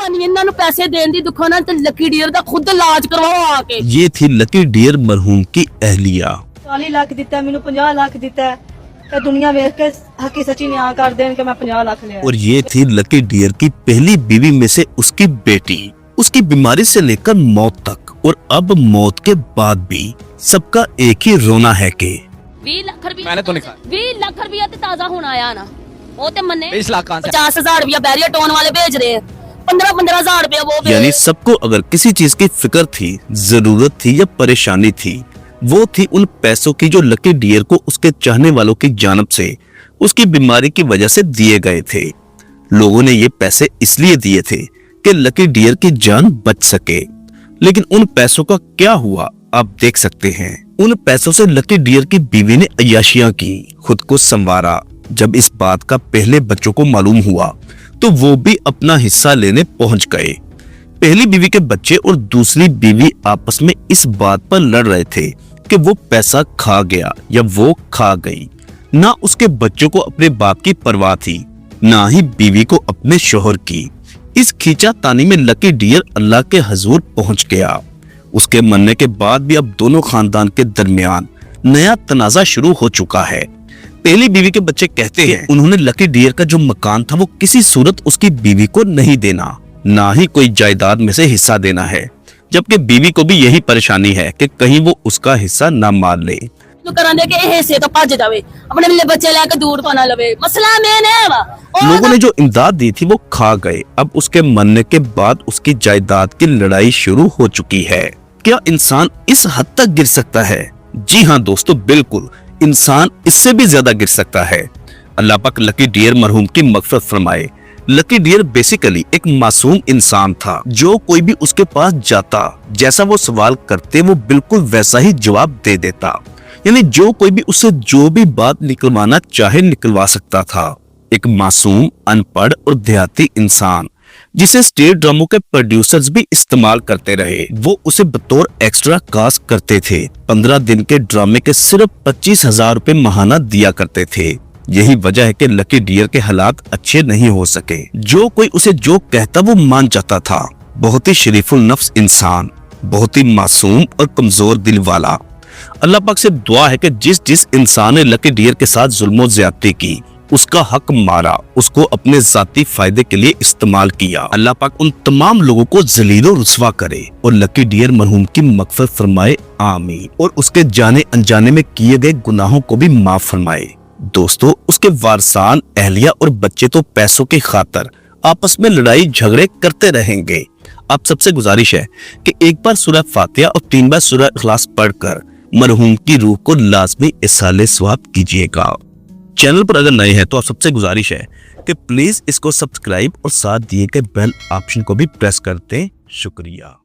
ਮਿਹਰਬਾਨੀ ਇਹਨਾਂ ਨੂੰ ਪੈਸੇ ਦੇਣ ਦੀ ਦੁੱਖਾਂ ਨਾਲ ਤੇ ਲੱਕੀ ਡੀਅਰ ਦਾ ਖੁਦ ਇਲਾਜ ਕਰਵਾਓ ਆ ਕੇ। ये थी लकी डियर मरहूम की अहलिया। 40 ਲੱਖ ਦਿੱਤਾ ਮੈਨੂੰ 50 ਲੱਖ ਦਿੱਤਾ ਤੇ ਦੁਨੀਆ ਵੇਖ ਕੇ ਹੱਕੀ ਸੱਚੀ ਨਿਆਂ ਕਰ ਦੇਣ ਕਿ ਮੈਂ 50 ਲੱਖ ਲਿਆ। और ये थी लकी डियर की पहली बीवी में से उसकी बेटी। उसकी बीमारी से लेकर मौत तक और अब मौत के बाद भी सबका एक ही रोना है कि 20 ਲੱਖ ਰੁਪਏ मैंने तो नहीं कहा 20 ਲੱਖ ਰੁਪਏ ਤੇ ਤਾਜ਼ਾ ਹੁਣ ਆਇਆ ਨਾ ਉਹ ਤੇ ਮੰਨੇ 20 लाख कहाँ से 50,000 रुपया बैरियर टोन वाले भेज रहे हैं 15,000 रुपया वो यानी सबको अगर किसी चीज की फिक्र थी, जरूरत थी या परेशानी थी, वो थी उन पैसों की जो लकी डियर को उसके चाहने वालों की जानब से उसकी बीमारी की वजह से दिए गए थे। लोगों ने ये पैसे इसलिए दिए थे कि लकी डियर की जान बच सके, लेकिन उन पैसों का क्या हुआ आप देख सकते हैं। उन पैसों से लकी डियर की बीवी ने अय्याशियां की, खुद को संवारा। जब इस बात का पहले बच्चों को मालूम हुआ तो वो भी अपना हिस्सा लेने पहुंच गए। पहली बीवी के बच्चे और दूसरी बीवी आपस में इस बात पर लड़ रहे थे कि वो पैसा खा गया या वो खा गई। ना उसके बच्चों को अपने बाप की परवाह थी, ना ही बीवी को अपने शोहर की। इस खींचातानी में लकी डियर अल्लाह के हजूर पहुंच गया। उसके मरने के बाद भी अब दोनों खानदान के दरमियान नया तनाजा शुरू हो चुका है। पहली बीवी के बच्चे कहते हैं उन्होंने लकी डियर का जो मकान था वो किसी सूरत उसकी बीवी को नहीं देना, ना ही कोई जायदाद में से हिस्सा देना है, जबकि बीवी को भी यही परेशानी है कि कहीं वो उसका हिस्सा ना मार ले। लोगों ने जो इमदाद दी थी वो खा गए। अब उसके मरने के बाद उसकी जायदाद की लड़ाई शुरू हो चुकी है। क्या इंसान इस हद तक गिर सकता है? जी हाँ दोस्तों, बिल्कुल, इंसान इससे भी ज्यादा गिर सकता है। अल्लाह पाक लकी डियर मरहूम की मगफरत फरमाए। लकी डियर बेसिकली एक मासूम इंसान था। जो कोई भी उसके पास जाता, जैसा वो सवाल करते वो बिल्कुल वैसा ही जवाब दे देता। यानी जो कोई भी उससे जो भी बात निकलवाना चाहे निकलवा सकता था। एक मासूम, अनपढ़ और देहाती इंसान जिसे स्टेज ड्रामों के प्रोड्यूसर्स भी इस्तेमाल करते रहे। वो उसे बतौर एक्स्ट्रा कास्ट करते थे। 15 दिन के ड्रामे के सिर्फ 25,000 रुपए महाना दिया करते थे। यही वजह है कि लकी डियर के हालात अच्छे नहीं हो सके। जो कोई उसे जो कहता वो मान जाता था। बहुत ही शरीफुल नफ्स इंसान, बहुत ही मासूम और कमजोर दिल वाला। अल्लाह पाक से दुआ है कि जिस जिस इंसान ने लकी डियर के साथ जुल्म ज्यादती की, उसका हक मारा, उसको अपने जाती फायदे के लिए इस्तेमाल किया। अल्लाह पाक उन तमाम लोगों को जलील और रुस्वा करे और लकी डियर मरहूम की मगफरत फरमाए, आमीन। और उसके जाने अनजाने में किए गए गुनाहों को भी माफ फरमाए। दोस्तों, उसके वारसान, अहलिया और बच्चे तो पैसों की खातर आपस में लड़ाई झगड़े करते रहेंगे। आप सबसे गुजारिश है कि एक बार सूरह फातिहा और 3 बार सूरह इखलास पढ़कर मरहूम की रूह को लाजमी इसाले सवाब कीजिएगा। चैनल पर अगर नए हैं तो आप सबसे गुजारिश है कि प्लीज इसको सब्सक्राइब और साथ दिए गए बेल ऑप्शन को भी प्रेस कर दें। शुक्रिया।